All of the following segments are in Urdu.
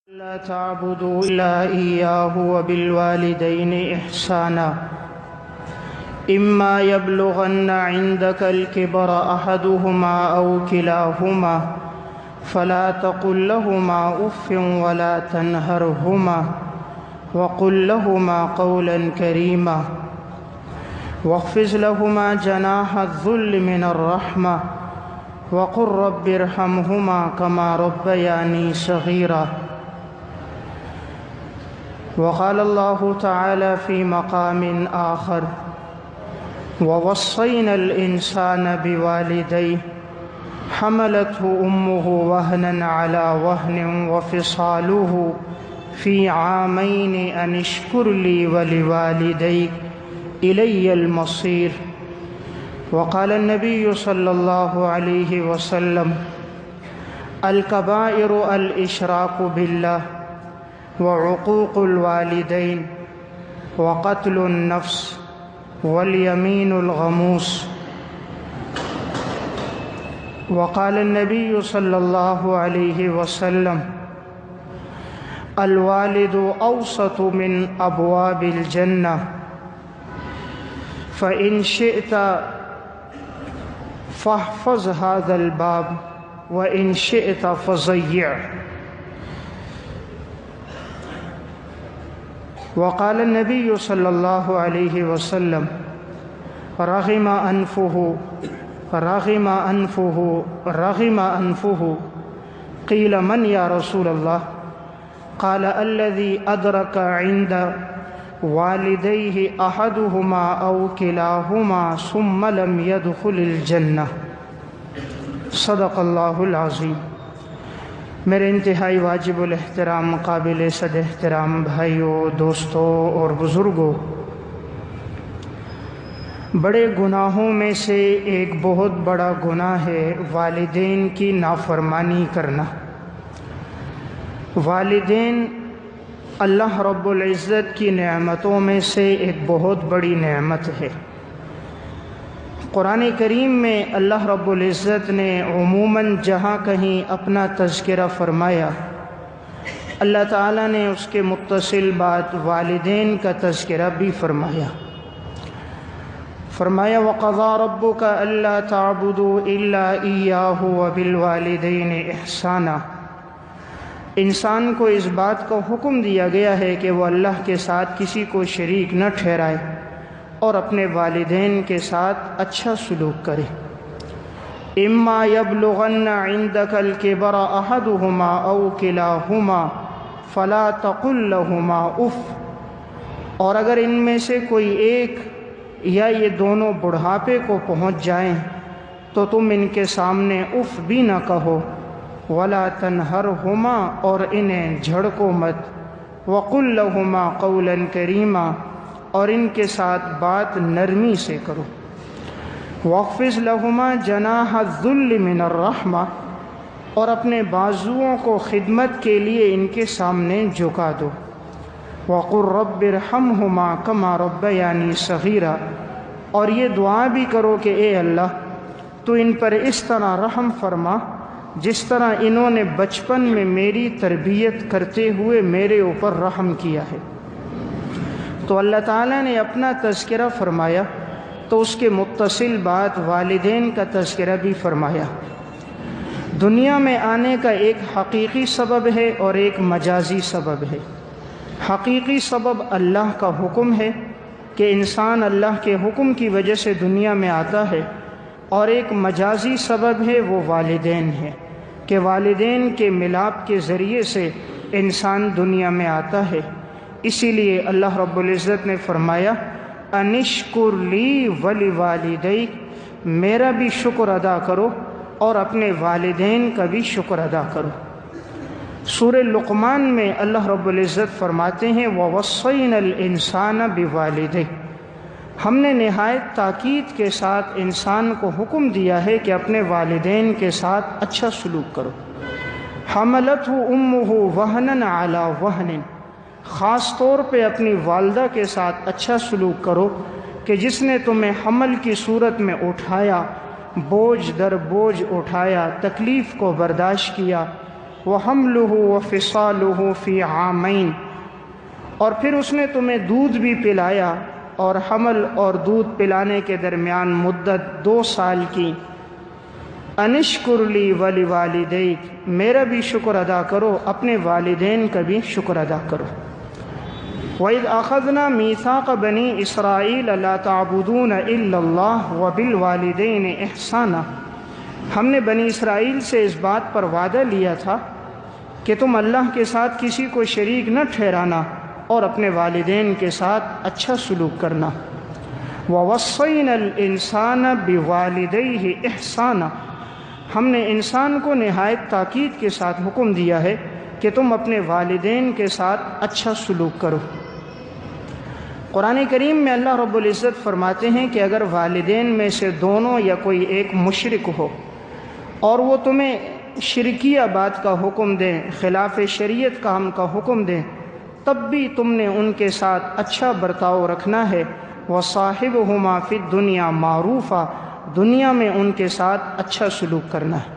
لا تعبدوا إلا إياه وبالوالدين إحسانا إما يبلغن عندك الكبر أحدهما أو كلاهما فلا تقل لهما أف ولا تنهرهما وقل لهما قولا كريما واخفض لهما جناح الذل من الرحمة وقل رب ارحمهما كما ربياني صغيرا. وقال الله تعالى في مقام آخر ووصينا الإنسان بوالديه حملته أمه وهنا على وهن وفصاله في عامين أن اشكر لي ولوالديك إلي المصير. وقال النبي صلى الله عليه وسلم الكبائر الإشراك بالله وعقوق الوالدين وقتل النفس واليمين الغموس. وقال النبي صلى الله عليه وسلم الوالد أوسط من أبواب الجنة فإن شئت فاحفظ هذا الباب وإن شئت فضيعه. وقال النبي صلى الله عليه وسلم رغم أنفه قيل من يا رسول الله؟ قال الذي أدرك عند والديه أحدهما أو كلاهما ثم لم يدخل الجنة. صدق اللہ العظیم. میرے انتہائی واجب الاحترام قابل صد احترام بھائیوں، دوستوں اور بزرگوں، بڑے گناہوں میں سے ایک بہت بڑا گناہ ہے والدین کی نافرمانی کرنا. والدین اللہ رب العزت کی نعمتوں میں سے ایک بہت بڑی نعمت ہے. قرآن کریم میں اللہ رب العزت نے عموماً جہاں کہیں اپنا تذکرہ فرمایا، اللہ تعالیٰ نے اس کے متصل بات والدین کا تذکرہ بھی فرمایا. فرمایا وَقَضَىٰ رَبُّكَ أَلَّا تَعْبُدُوا إِلَّا إِيَّاهُ وَبِالْوَالِدَيْنِ إِحْسَانًا. انسان کو اس بات کا حکم دیا گیا ہے کہ وہ اللہ کے ساتھ کسی کو شریک نہ ٹھہرائے اور اپنے والدین کے ساتھ اچھا سلوک کرے. اما یبلغن عندک الکبر احدہما او کلاہما فلا تقل لہما اف. اور اگر ان میں سے کوئی ایک یا یہ دونوں بڑھاپے کو پہنچ جائیں تو تم ان کے سامنے اف بھی نہ کہو. ولا تنہرہما، اور انہیں جھڑکو مت. وقل لہما قولا کریما، اور ان کے ساتھ بات نرمی سے کرو. واخفض لہما جناح الذل من الرحمہ، اور اپنے بازوؤں کو خدمت کے لیے ان کے سامنے جھکا دو. وقل رب ارحمہما کما ربیانی صغیرا، اور یہ دعا بھی کرو کہ اے اللہ تو ان پر اس طرح رحم فرما جس طرح انہوں نے بچپن میں میری تربیت کرتے ہوئے میرے اوپر رحم کیا ہے. تو اللہ تعالیٰ نے اپنا تذکرہ فرمایا تو اس کے متصل بات والدین کا تذکرہ بھی فرمایا. دنیا میں آنے کا ایک حقیقی سبب ہے اور ایک مجازی سبب ہے. حقیقی سبب اللہ کا حکم ہے کہ انسان اللہ کے حکم کی وجہ سے دنیا میں آتا ہے، اور ایک مجازی سبب ہے وہ والدین ہے کہ والدین کے ملاپ کے ذریعے سے انسان دنیا میں آتا ہے. اسی لیے اللہ رب العزت نے فرمایا انشکر لی ولوالدیک، میرا بھی شکر ادا کرو اور اپنے والدین کا بھی شکر ادا کرو. سورہ لقمان میں اللہ رب العزت فرماتے ہیں وَوَصَّيْنَا الْإِنسَانَ بِوَالِدَيْهِ. ہم نے نہایت تاکید کے ساتھ انسان کو حکم دیا ہے کہ اپنے والدین کے ساتھ اچھا سلوک کرو. حملتہ امہ وہنًا علی وہن، خاص طور پہ اپنی والدہ کے ساتھ اچھا سلوک کرو کہ جس نے تمہیں حمل کی صورت میں اٹھایا، بوجھ در بوجھ اٹھایا، تکلیف کو برداشت کیا، وحملہ وفصالہ فی عامین، اور پھر اس نے تمہیں دودھ بھی پلایا اور حمل اور دودھ پلانے کے درمیان مدت 2 سال کی۔ انشکر لی ولوالدیک، میرا بھی شکر ادا کرو، اپنے والدین کا بھی شکر ادا کرو۔ وَإِذْ أَخَذْنَا مِيثَاقَ بَنِي إِسْرَائِيلَ لَا تَعْبُدُونَ إِلَّا اللَّهَ وَبِالْوَالِدَيْنِ إِحْسَانًا، ہم نے بنی اسرائیل سے اس بات پر وعدہ لیا تھا کہ تم اللہ کے ساتھ کسی کو شریک نہ ٹھہرانا اور اپنے والدین کے ساتھ اچھا سلوک کرنا۔ وَوَصَّيْنَا الْإِنسَانَ بِوَالِدَيْهِ إِحْسَانًا، ہم نے انسان کو نہایت تاکید کے ساتھ حکم دیا ہے کہ تم اپنے والدین کے ساتھ اچھا سلوک کرو۔ قرآن کریم میں اللہ رب العزت فرماتے ہیں کہ اگر والدین میں سے دونوں یا کوئی ایک مشرک ہو اور وہ تمہیں شرکیہ بات کا حکم دیں، خلاف شریعت کام کا حکم دیں، تب بھی تم نے ان کے ساتھ اچھا برتاؤ رکھنا ہے۔ وَصَاحِبْهُمَا فِي الدُّنْيَا مَعْرُوفًا، دنیا میں ان کے ساتھ اچھا سلوک کرنا ہے،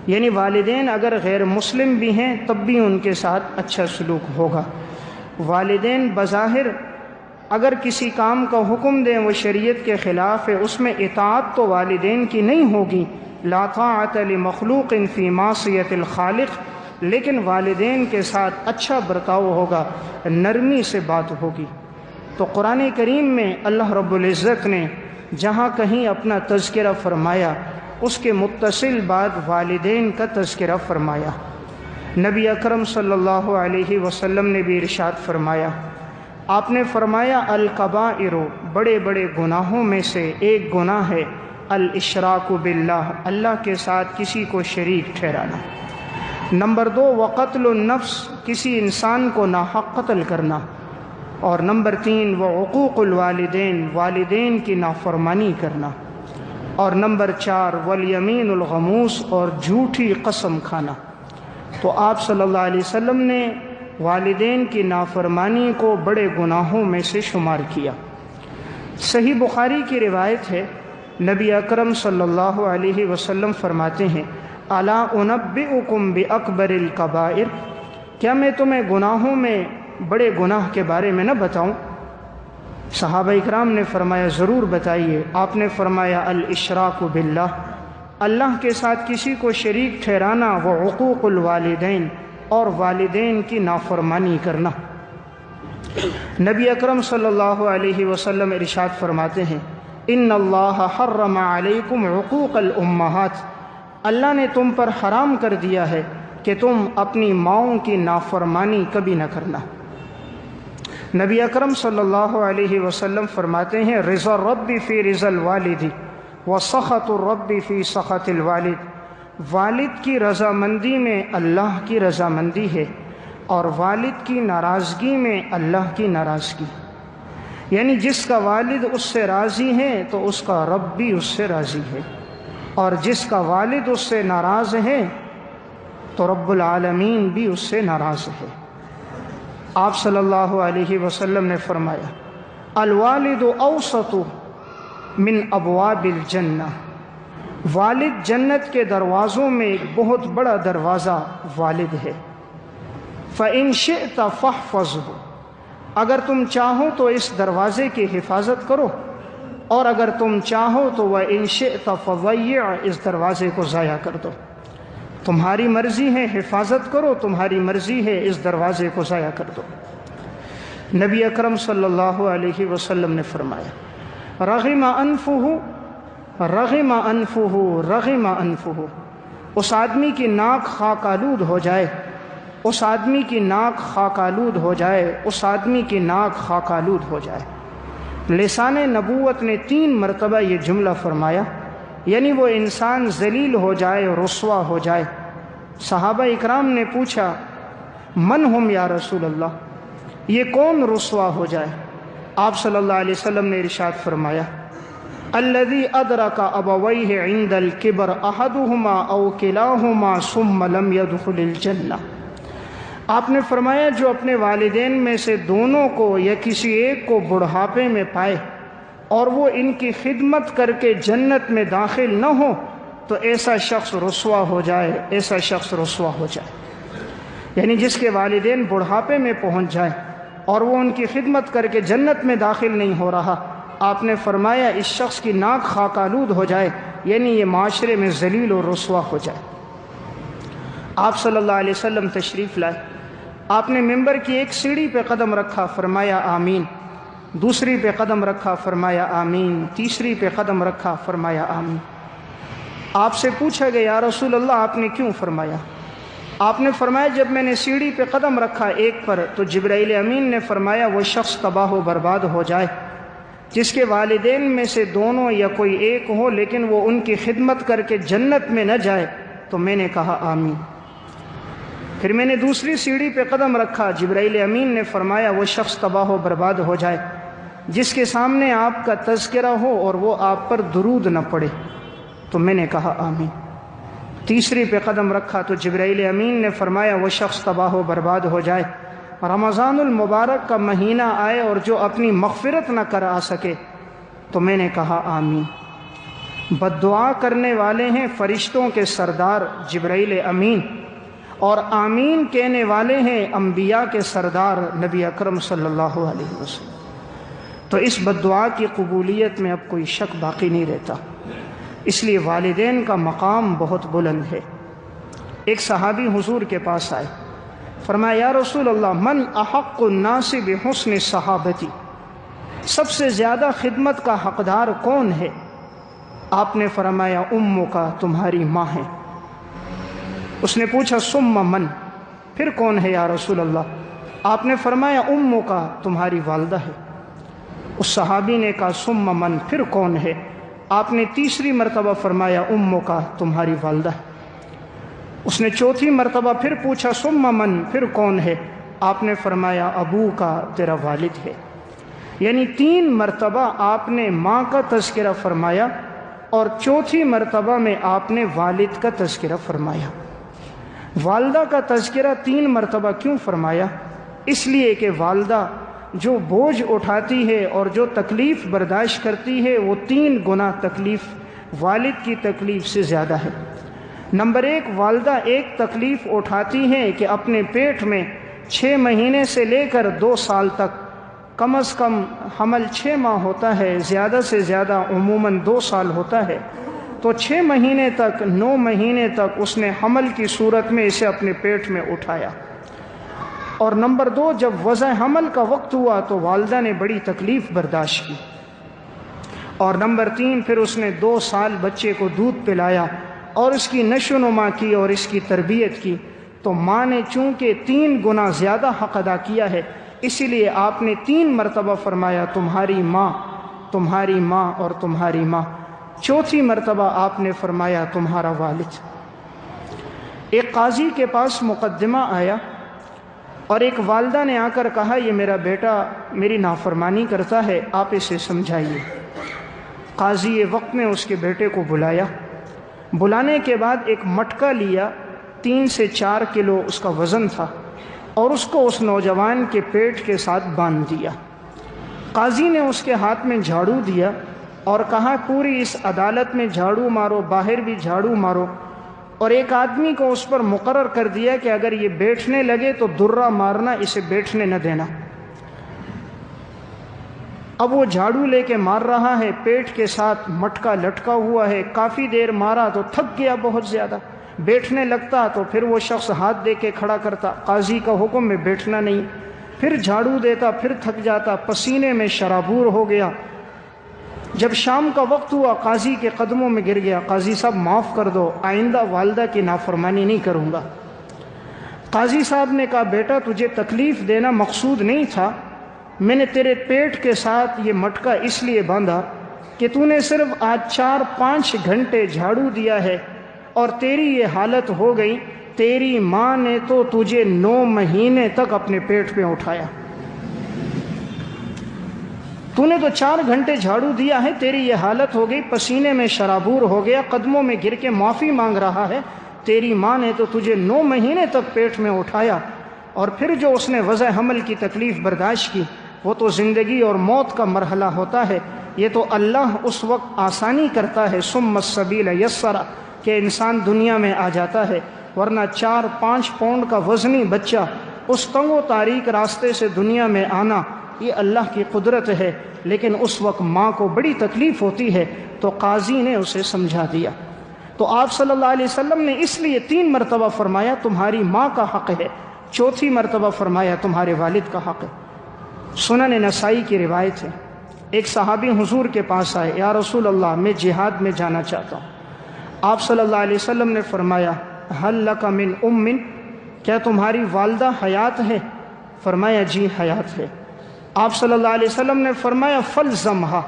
یعنی والدین اگر غیر مسلم بھی ہیں تب بھی ان کے ساتھ اچھا سلوک ہوگا۔ والدین بظاہر اگر کسی کام کا حکم دیں وہ شریعت کے خلاف ہے، اس میں اطاعت تو والدین کی نہیں ہوگی، لا طاعۃ لمخلوق فی معصیۃ الخالق، لیکن والدین کے ساتھ اچھا برتاؤ ہوگا، نرمی سے بات ہوگی۔ تو قرآن کریم میں اللہ رب العزت نے جہاں کہیں اپنا تذکرہ فرمایا اس کے متصل بعد والدین کا تذکرہ فرمایا۔ نبی اکرم صلی اللہ علیہ وسلم نے بھی ارشاد فرمایا، آپ نے فرمایا الکبائر، بڑے بڑے گناہوں میں سے ایک گناہ ہے الاشراک باللہ، اللہ کے ساتھ کسی کو شریک ٹھہرانا۔ نمبر 2 وقتل النفس، کسی انسان کو ناحق قتل کرنا، اور نمبر 3 وعقوق الوالدین، والدین کی نافرمانی کرنا، اور نمبر 4 والیمین الغموس، اور جھوٹی قسم کھانا۔ تو آپ صلی اللہ علیہ وسلم نے والدین کی نافرمانی کو بڑے گناہوں میں سے شمار کیا۔ صحیح بخاری کی روایت ہے، نبی اکرم صلی اللہ علیہ وسلم فرماتے ہیں الا انبئکم باکبر الکبائر، کیا میں تمہیں گناہوں میں بڑے گناہ کے بارے میں نہ بتاؤں؟ صحابہ اکرام نے فرمایا ضرور بتائیے۔ آپ نے فرمایا الاشراک باللہ، اللہ کے ساتھ کسی کو شریک ٹھہرانا، وعقوق الوالدین، اور والدین کی نافرمانی کرنا۔ نبی اکرم صلی اللہ علیہ وسلم ارشاد فرماتے ہیں ان اللہ حرم علیکم عقوق الامہات، اللہ نے تم پر حرام کر دیا ہے کہ تم اپنی ماؤں کی نافرمانی کبھی نہ کرنا۔ نبی اکرم صلی اللہ علیہ وسلم فرماتے ہیں رضا الرب فی رضا الوالد وسخط الرب فی سخط الوالد، والد کی رضامندی میں اللہ کی رضامندی ہے اور والد کی ناراضگی میں اللہ کی ناراضگی، یعنی جس کا والد اس سے راضی ہے تو اس کا رب بھی اس سے راضی ہے، اور جس کا والد اس سے ناراض ہے تو رب العالمین بھی اس سے ناراض ہے۔ آپ صلی اللہ علیہ وسلم نے فرمایا الوالد اوسط من ابواب الجنہ، والد جنت کے دروازوں میں ایک بہت بڑا دروازہ والد ہے۔ فَإِن شِئْتَ فَاحْفَظْهُ، اگر تم چاہو تو اس دروازے کی حفاظت کرو، اور اگر تم چاہو تو وَإِن شِئْتَ فَضَيِّعْ، اس دروازے کو ضائع کر دو۔ تمہاری مرضی ہے حفاظت کرو، تمہاری مرضی ہے اس دروازے کو ضائع کر دو۔ نبی اکرم صلی اللہ علیہ وسلم نے فرمایا رغم انفہ رغم انفہ رغم انفہ، اس آدمی کی ناک خاک آلود ہو جائے، اس آدمی کی ناک خاک آلود ہو جائے، اس آدمی کی ناک خاک آلود ہو جائے۔ لسان نبوت نے 3 مرتبہ یہ جملہ فرمایا، یعنی وہ انسان ذلیل ہو جائے، رسوا ہو جائے۔ صحابہ اکرام نے پوچھا من ہم یا رسول اللہ، یہ کون رسوا ہو جائے؟ آپ صلی اللہ علیہ وسلم نے ارشاد فرمایا الذی ادرک ابویہ عند الکبر احدہما او کلاہما ثم لم يدخل الجنہ، آپ نے فرمایا جو اپنے والدین میں سے دونوں کو یا کسی ایک کو بڑھاپے میں پائے اور وہ ان کی خدمت کر کے جنت میں داخل نہ ہو تو ایسا شخص رسوا ہو جائے، ایسا شخص رسوا ہو جائے۔ یعنی جس کے والدین بڑھاپے میں پہنچ جائیں اور وہ ان کی خدمت کر کے جنت میں داخل نہیں ہو رہا، آپ نے فرمایا اس شخص کی ناک خاک آلود ہو جائے، یعنی یہ معاشرے میں ذلیل و رسوا ہو جائے۔ آپ صلی اللہ علیہ وسلم تشریف لائے، آپ نے ممبر کی ایک سیڑھی پہ قدم رکھا، فرمایا آمین، دوسری پہ قدم رکھا، فرمایا آمین، تیسری پہ قدم رکھا، فرمایا آمین۔ آپ سے پوچھا گیا یا رسول اللہ آپ نے کیوں فرمایا؟ آپ نے فرمایا جب میں نے سیڑھی پہ قدم رکھا ایک پر تو جبرائیل امین نے فرمایا وہ شخص تباہ و برباد ہو جائے جس کے والدین میں سے دونوں یا کوئی ایک ہو لیکن وہ ان کی خدمت کر کے جنت میں نہ جائے۔ تو میں نے کہا آمین۔ پھر میں نے دوسری سیڑھی پہ قدم رکھا، جبرائیل امین نے فرمایا وہ شخص تباہ و برباد ہو جائے جس کے سامنے آپ کا تذکرہ ہو اور وہ آپ پر درود نہ پڑے۔ تو میں نے کہا آمین۔ تیسری پہ قدم رکھا تو جبرائیل امین نے فرمایا وہ شخص تباہ و برباد ہو جائے رمضان المبارک کا مہینہ آئے اور جو اپنی مغفرت نہ کر آ سکے۔ تو میں نے کہا آمین۔ بد دعا کرنے والے ہیں فرشتوں کے سردار جبرائیل امین، اور آمین کہنے والے ہیں انبیاء کے سردار نبی اکرم صلی اللہ علیہ وسلم۔ تو اس بد دعا کی قبولیت میں اب کوئی شک باقی نہیں رہتا، اس لیے والدین کا مقام بہت بلند ہے۔ ایک صحابی حضور کے پاس آئے، فرمایا یا رسول اللہ من احق الناس بحسن صحابتی، سب سے زیادہ خدمت کا حقدار کون ہے؟ آپ نے فرمایا امو کا، تمہاری ماں ہے۔ اس نے پوچھا ثم من، پھر کون ہے یا رسول اللہ؟ آپ نے فرمایا امو کا، تمہاری والدہ ہے۔ اس صحابی نے کہا ثم من، پھر کون ہے؟ آپ نے تیسری مرتبہ فرمایا امو کا، تمہاری والدہ ہے۔ اس نے چوتھی مرتبہ پھر پوچھا ثم من، پھر کون ہے؟ آپ نے فرمایا ابو کا، تیرا والد ہے۔ یعنی 3 مرتبہ آپ نے ماں کا تذکرہ فرمایا اور چوتھی مرتبہ میں آپ نے والد کا تذکرہ فرمایا۔ والدہ کا تذکرہ 3 مرتبہ کیوں فرمایا؟ اس لیے کہ والدہ جو بوجھ اٹھاتی ہے اور جو تکلیف برداشت کرتی ہے وہ 3 گنا تکلیف والد کی تکلیف سے زیادہ ہے۔ نمبر 1، والدہ ایک تکلیف اٹھاتی ہیں کہ اپنے پیٹ میں 6 مہینے سے لے کر 2 سال تک، کم از کم حمل 6 ماہ ہوتا ہے، زیادہ سے زیادہ عموماً 2 سال ہوتا ہے، تو 6 مہینے تک 9 مہینے تک اس نے حمل کی صورت میں اسے اپنے پیٹ میں اٹھایا۔ اور نمبر 2، جب وضع حمل کا وقت ہوا تو والدہ نے بڑی تکلیف برداشت کی۔ اور نمبر 3، پھر اس نے 2 سال بچے کو دودھ پلایا اور اس کی نشو و نما کی اور اس کی تربیت کی۔ تو ماں نے چونکہ 3 گنا زیادہ حق ادا کیا ہے، اسی لیے آپ نے 3 مرتبہ فرمایا تمہاری ماں، تمہاری ماں اور تمہاری ماں۔ چوتھی مرتبہ آپ نے فرمایا تمہارا والد۔ ایک قاضی کے پاس مقدمہ آیا اور ایک والدہ نے آ کر کہا یہ میرا بیٹا میری نافرمانی کرتا ہے، آپ اسے سمجھائیے۔ قاضی وقت نے اس کے بیٹے کو بلایا، بلانے کے بعد ایک مٹکا لیا، 3 سے 4 کلو اس کا وزن تھا، اور اس کو اس نوجوان کے پیٹ کے ساتھ باندھ دیا۔ قاضی نے اس کے ہاتھ میں جھاڑو دیا اور کہا پوری اس عدالت میں جھاڑو مارو، باہر بھی جھاڑو مارو، اور ایک آدمی کو اس پر مقرر کر دیا کہ اگر یہ بیٹھنے لگے تو درہ مارنا، اسے بیٹھنے نہ دینا۔ اب وہ جھاڑو لے کے مار رہا ہے، پیٹ کے ساتھ مٹکا لٹکا ہوا ہے، کافی دیر مارا تو تھک گیا بہت زیادہ، بیٹھنے لگتا تو پھر وہ شخص ہاتھ دے کے کھڑا کرتا، قاضی کا حکم میں بیٹھنا نہیں، پھر جھاڑو دیتا، پھر تھک جاتا، پسینے میں شرابور ہو گیا۔ جب شام کا وقت ہوا قاضی کے قدموں میں گر گیا، قاضی صاحب معاف کر دو، آئندہ والدہ کی نافرمانی نہیں کروں گا۔ قاضی صاحب نے کہا بیٹا تجھے تکلیف دینا مقصود نہیں تھا، میں نے تیرے پیٹ کے ساتھ یہ مٹکا اس لیے باندھا کہ تو نے صرف آج 4-5 گھنٹے جھاڑو دیا ہے اور تیری یہ حالت ہو گئی، تیری ماں نے تو تجھے 9 مہینے تک اپنے پیٹ پہ اٹھایا، تو نے تو 4 گھنٹے جھاڑو دیا ہے، تیری یہ حالت ہو گئی، پسینے میں شرابور ہو گیا، قدموں میں گر کے معافی مانگ رہا ہے، تیری ماں نے تو تجھے 9 مہینے تک پیٹ میں اٹھایا، اور پھر جو اس نے وضع حمل کی تکلیف برداشت کی وہ تو زندگی اور موت کا مرحلہ ہوتا ہے، یہ تو اللہ اس وقت آسانی کرتا ہے، ثم السبیل یسرا، کہ انسان دنیا میں آ جاتا ہے، ورنہ 4-5 پاؤنڈ کا وزنی بچہ اس تنگ و تاریک راستے سے دنیا میں آنا یہ اللہ کی قدرت ہے، لیکن اس وقت ماں کو بڑی تکلیف ہوتی ہے، تو قاضی نے اسے سمجھا دیا۔ تو آپ صلی اللہ علیہ وسلم نے اس لیے 3 مرتبہ فرمایا تمہاری ماں کا حق ہے، 4تھی مرتبہ فرمایا تمہارے والد کا حق ہے۔ سنن نسائی کی روایت ہے، ایک صحابی حضور کے پاس آئے، یا رسول اللہ میں جہاد میں جانا چاہتا ہوں۔ آپ صلی اللہ علیہ وسلم نے فرمایا ہل لک من ام، کیا تمہاری والدہ حیات ہے؟ فرمایا جی حیات ہے۔ آپ صلی اللہ علیہ وسلم نے فرمایا فلزمھا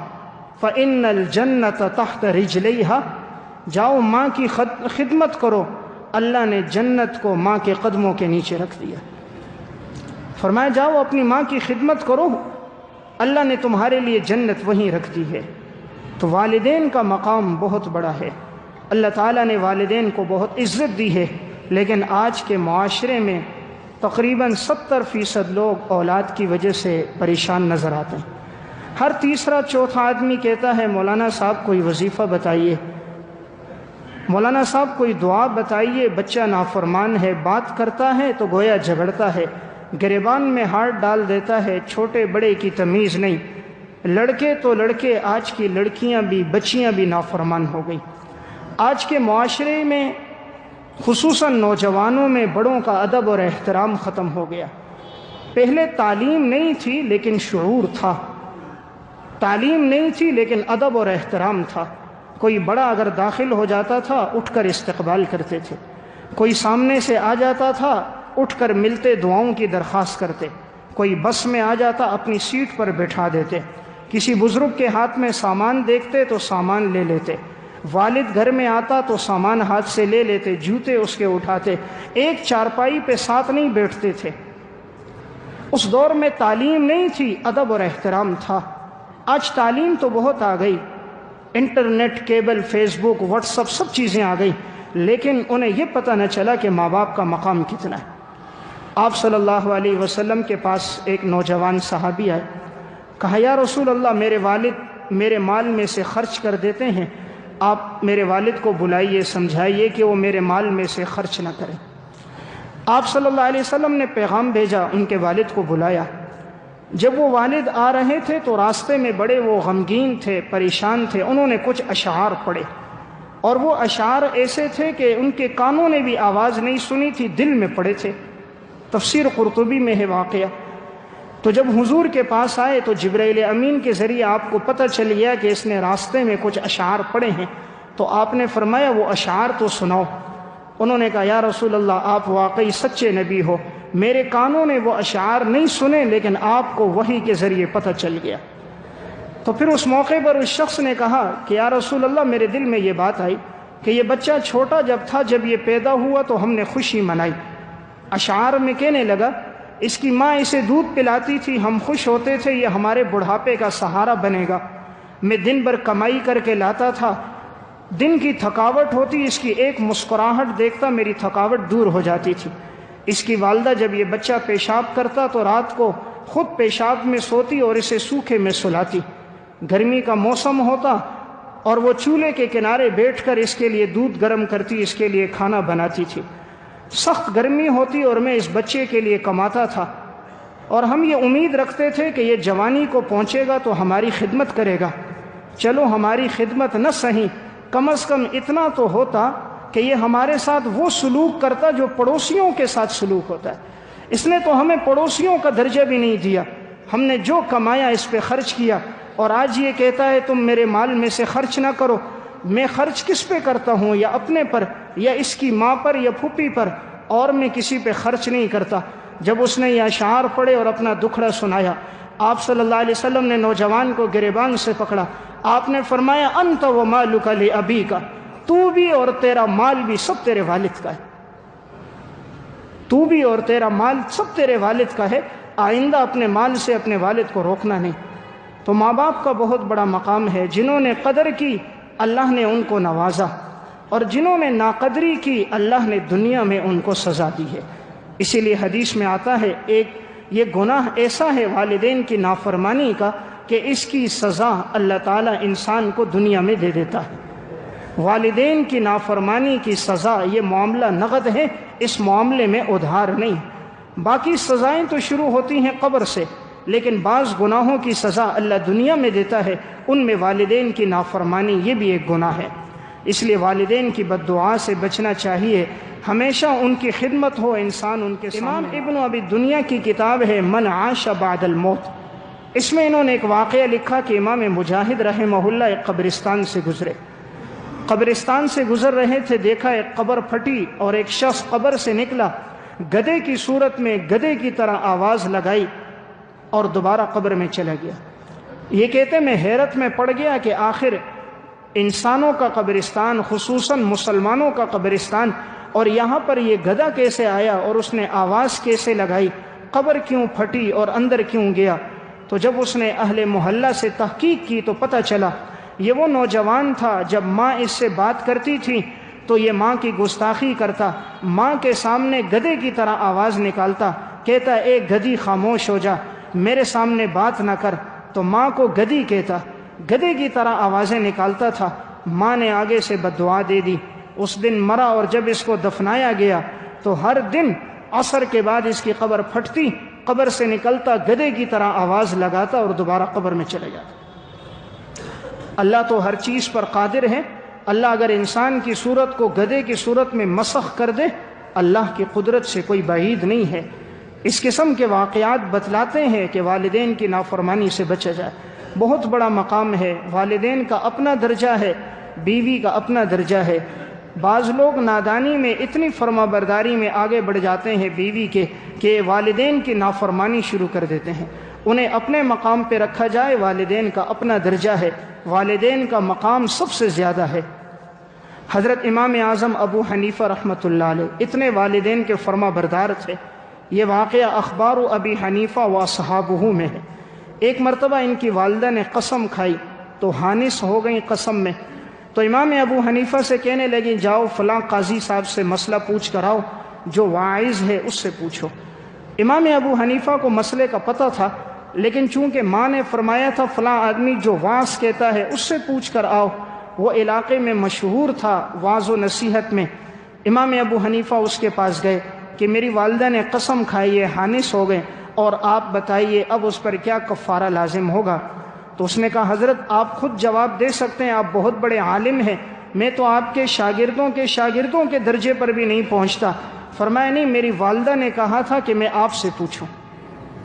فإن الجنۃ تحت رجلیھا، جاؤ ماں کی خدمت کرو، اللہ نے جنت کو ماں کے قدموں کے نیچے رکھ دیا۔ فرمایا جاؤ اپنی ماں کی خدمت کرو، اللہ نے تمہارے لیے جنت وہیں رکھ دی ہے۔ تو والدین کا مقام بہت بڑا ہے، اللہ تعالیٰ نے والدین کو بہت عزت دی ہے، لیکن آج کے معاشرے میں تقریباً 70% لوگ اولاد کی وجہ سے پریشان نظر آتے ہیں۔ ہر تیسرا چوتھا آدمی کہتا ہے مولانا صاحب کوئی وظیفہ بتائیے، مولانا صاحب کوئی دعا بتائیے، بچہ نافرمان ہے، بات کرتا ہے تو گویا جھگڑتا ہے، گریبان میں ہاتھ ڈال دیتا ہے، چھوٹے بڑے کی تمیز نہیں۔ لڑکے تو لڑکے، آج کی لڑکیاں بھی بچیاں بھی نافرمان ہو گئی۔ آج کے معاشرے میں خصوصاً نوجوانوں میں بڑوں کا ادب اور احترام ختم ہو گیا۔ پہلے تعلیم نہیں تھی لیکن شعور تھا، تعلیم نہیں تھی لیکن ادب اور احترام تھا۔ کوئی بڑا اگر داخل ہو جاتا تھا اٹھ کر استقبال کرتے تھے، کوئی سامنے سے آ جاتا تھا اٹھ کر ملتے دعاؤں کی درخواست کرتے، کوئی بس میں آ جاتا اپنی سیٹ پر بٹھا دیتے، کسی بزرگ کے ہاتھ میں سامان دیکھتے تو سامان لے لیتے، والد گھر میں آتا تو سامان ہاتھ سے لے لیتے، جوتے اس کے اٹھاتے، ایک چارپائی پہ ساتھ نہیں بیٹھتے تھے۔ اس دور میں تعلیم نہیں تھی، ادب اور احترام تھا۔ آج تعلیم تو بہت آ گئی، انٹرنیٹ، کیبل، فیس بک، واٹس ایپ، سب چیزیں آ گئی، لیکن انہیں یہ پتہ نہ چلا کہ ماں باپ کا مقام کتنا ہے۔ آپ صلی اللہ علیہ وسلم کے پاس ایک نوجوان صحابی آئے، کہا یا رسول اللہ میرے والد میرے مال میں سے خرچ کر دیتے ہیں، آپ میرے والد کو بلائیے، سمجھائیے کہ وہ میرے مال میں سے خرچ نہ کریں۔ آپ صلی اللہ علیہ وسلم نے پیغام بھیجا، ان کے والد کو بلایا۔ جب وہ والد آ رہے تھے تو راستے میں بڑے وہ غمگین تھے، پریشان تھے، انہوں نے کچھ اشعار پڑھے، اور وہ اشعار ایسے تھے کہ ان کے کانوں نے بھی آواز نہیں سنی تھی، دل میں پڑے تھے۔ تفسیر قرطبی میں ہے واقعہ۔ تو جب حضور کے پاس آئے تو جبرائیل امین کے ذریعے آپ کو پتہ چل گیا کہ اس نے راستے میں کچھ اشعار پڑھے ہیں، تو آپ نے فرمایا وہ اشعار تو سناؤ۔ انہوں نے کہا یا رسول اللہ آپ واقعی سچے نبی ہو، میرے کانوں نے وہ اشعار نہیں سنے لیکن آپ کو وحی کے ذریعے پتہ چل گیا۔ تو پھر اس موقع پر اس شخص نے کہا کہ یا رسول اللہ میرے دل میں یہ بات آئی کہ یہ بچہ چھوٹا جب تھا، جب یہ پیدا ہوا تو ہم نے خوشی منائی۔ اشعار میں کہنے لگا اس کی ماں اسے دودھ پلاتی تھی، ہم خوش ہوتے تھے، یہ ہمارے بڑھاپے کا سہارا بنے گا۔ میں دن بھر کمائی کر کے لاتا تھا، دن کی تھکاوٹ ہوتی، اس کی ایک مسکراہٹ دیکھتا میری تھکاوٹ دور ہو جاتی تھی۔ اس کی والدہ جب یہ بچہ پیشاب کرتا تو رات کو خود پیشاب میں سوتی اور اسے سوکھے میں سلاتی۔ گرمی کا موسم ہوتا اور وہ چولہے کے کنارے بیٹھ کر اس کے لیے دودھ گرم کرتی، اس کے لیے کھانا بناتی تھی۔ سخت گرمی ہوتی اور میں اس بچے کے لیے کماتا تھا، اور ہم یہ امید رکھتے تھے کہ یہ جوانی کو پہنچے گا تو ہماری خدمت کرے گا۔ چلو ہماری خدمت نہ سہی، کم از کم اتنا تو ہوتا کہ یہ ہمارے ساتھ وہ سلوک کرتا جو پڑوسیوں کے ساتھ سلوک ہوتا ہے۔ اس نے تو ہمیں پڑوسیوں کا درجہ بھی نہیں دیا، ہم نے جو کمایا اس پہ خرچ کیا، اور آج یہ کہتا ہے تم میرے مال میں سے خرچ نہ کرو۔ میں خرچ کس پہ کرتا ہوں؟ یا اپنے پر، یا اس کی ماں پر، یا پھوپھی پر، اور میں کسی پہ خرچ نہیں کرتا۔ جب اس نے یہ اشعار پڑھے اور اپنا دکھڑا سنایا، آپ صلی اللہ علیہ وسلم نے نوجوان کو گریبان سے پکڑا، آپ نے فرمایا انت و مالک لابیک، تو بھی اور تیرا مال بھی سب تیرے والد کا ہے، تو بھی اور تیرا مال سب تیرے والد کا ہے، آئندہ اپنے مال سے اپنے والد کو روکنا نہیں۔ تو ماں باپ کا بہت بڑا مقام ہے، جنہوں نے قدر کی اللہ نے ان کو نوازا، اور جنہوں نے ناقدری کی اللہ نے دنیا میں ان کو سزا دی ہے۔ اسی لیے حدیث میں آتا ہے یہ گناہ ایسا ہے والدین کی نافرمانی کا کہ اس کی سزا اللہ تعالیٰ انسان کو دنیا میں دے دیتا ہے۔ والدین کی نافرمانی کی سزا یہ معاملہ نقد ہے، اس معاملے میں ادھار نہیں۔ باقی سزائیں تو شروع ہوتی ہیں قبر سے، لیکن بعض گناہوں کی سزا اللہ دنیا میں دیتا ہے، ان میں والدین کی نافرمانی یہ بھی ایک گناہ ہے۔ اس لیے والدین کی بد دعا سے بچنا چاہیے، ہمیشہ ان کی خدمت ہو انسان ان کے سامنے۔ امام ابن ابی دنیا کی کتاب ہے من عاش بعد الموت، اس میں انہوں نے ایک واقعہ لکھا کہ امام مجاہد رحمہ اللہ ایک قبرستان سے گزرے، قبرستان سے گزر رہے تھے، دیکھا ایک قبر پھٹی اور ایک شخص قبر سے نکلا، گدھے کی صورت میں گدھے کی طرح آواز لگائی اور دوبارہ قبر میں چلا گیا۔ یہ کہتے میں حیرت میں پڑ گیا کہ آخر انسانوں کا قبرستان، خصوصاً مسلمانوں کا قبرستان، اور یہاں پر یہ گدھا کیسے آیا اور اس نے آواز کیسے لگائی، قبر کیوں پھٹی اور اندر کیوں گیا؟ تو جب اس نے اہل محلہ سے تحقیق کی تو پتہ چلا یہ وہ نوجوان تھا جب ماں اس سے بات کرتی تھی تو یہ ماں کی گستاخی کرتا، ماں کے سامنے گدھے کی طرح آواز نکالتا، کہتا اے گدھی خاموش ہو جا، میرے سامنے بات نہ کر، تو ماں کو گدھی کہتا، گدھے کی طرح آوازیں نکالتا تھا۔ ماں نے آگے سے بد دعا دے دی، اس دن مرا، اور جب اس کو دفنایا گیا تو ہر دن عصر کے بعد اس کی قبر پھٹتی، قبر سے نکلتا، گدھے کی طرح آواز لگاتا اور دوبارہ قبر میں چلے جاتا۔ اللہ تو ہر چیز پر قادر ہے، اللہ اگر انسان کی صورت کو گدھے کی صورت میں مسخ کر دے، اللہ کی قدرت سے کوئی بعید نہیں ہے۔ اس قسم کے واقعات بتلاتے ہیں کہ والدین کی نافرمانی سے بچا جائے۔ بہت بڑا مقام ہے، والدین کا اپنا درجہ ہے، بیوی کا اپنا درجہ ہے۔ بعض لوگ نادانی میں اتنی فرما برداری میں آگے بڑھ جاتے ہیں بیوی کے کہ والدین کی نافرمانی شروع کر دیتے ہیں۔ انہیں اپنے مقام پہ رکھا جائے، والدین کا اپنا درجہ ہے، والدین کا مقام سب سے زیادہ ہے۔ حضرت امام اعظم ابو حنیفہ رحمۃ اللہ علیہ اتنے والدین کے فرما بردار تھے۔ یہ واقعہ اخبار ابی حنیفہ و اصحابہ میں ہے۔ ایک مرتبہ ان کی والدہ نے قسم کھائی تو حانث ہو گئیں قسم میں، تو امام ابو حنیفہ سے کہنے لگی جاؤ فلاں قاضی صاحب سے مسئلہ پوچھ کر آؤ، جو واعظ ہے اس سے پوچھو۔ امام ابو حنیفہ کو مسئلے کا پتہ تھا، لیکن چونکہ ماں نے فرمایا تھا فلاں آدمی جو واعظ کہتا ہے اس سے پوچھ کر آؤ، وہ علاقے میں مشہور تھا واعظ و نصیحت میں، امام ابو حنیفہ اس کے پاس گئے کہ میری والدہ نے قسم کھائی ہے، حانث ہو گئے، اور آپ بتائیے اب اس پر کیا کفارہ لازم ہوگا؟ تو اس نے کہا حضرت آپ خود جواب دے سکتے ہیں، آپ بہت بڑے عالم ہیں، میں تو آپ کے شاگردوں کے درجے پر بھی نہیں پہنچتا۔ فرمایا نہیں، میری والدہ نے کہا تھا کہ میں آپ سے پوچھوں،